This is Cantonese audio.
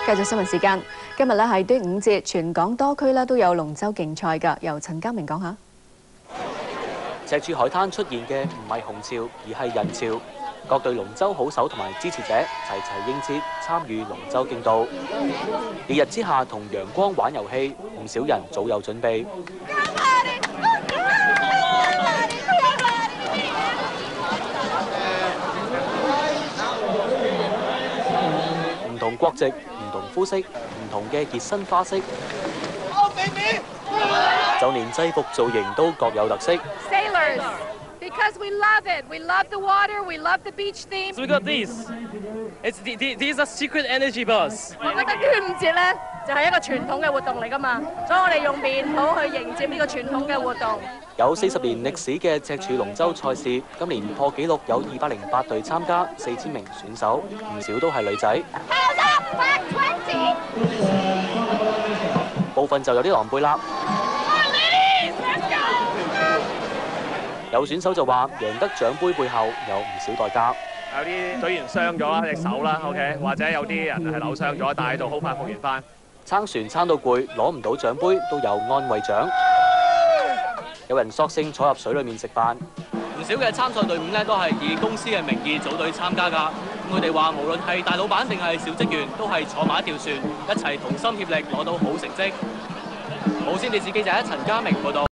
繼續新聞時間，今日咧係端午節，全港多區咧都有龍舟競賽㗎。由陳家明講下。赤柱海灘出現嘅唔係紅潮，而係人潮。各隊龍舟好手同埋支持者齊齊應節，參與龍舟競渡。烈日之下同陽光玩遊戲，唔少人早有準備。唔同國籍、唔同膚色、唔同嘅熱身花式，就連制服造型都各有特色。Sailors, because we love it. We love the water. We love the beach theme. So we got these. These are secret energy bars. 我覺得端午節咧就係一個傳統嘅活動嚟㗎嘛，所以我哋用面譜去迎接呢個傳統嘅活動。有40年歷史嘅赤柱龍舟賽事，今年破紀錄有208隊參加，4000名選手，唔少都係女仔。部分就有啲狼狽啦。有選手就話贏得獎杯背後有唔少代價。有啲隊員傷咗啦，隻手啦 ，OK， 或者有啲人係扭傷咗，但係到好快復原翻。撐船撐到攰，攞唔到獎杯都有安慰獎。有人索性坐入水裡面食飯。唔少嘅參賽隊伍咧都係以公司嘅名義組隊參加㗎。佢哋話無論係大老闆定係小職員，都係坐埋一條船，一齊同心協力攞到好成績。無線電視記者陳家明報道。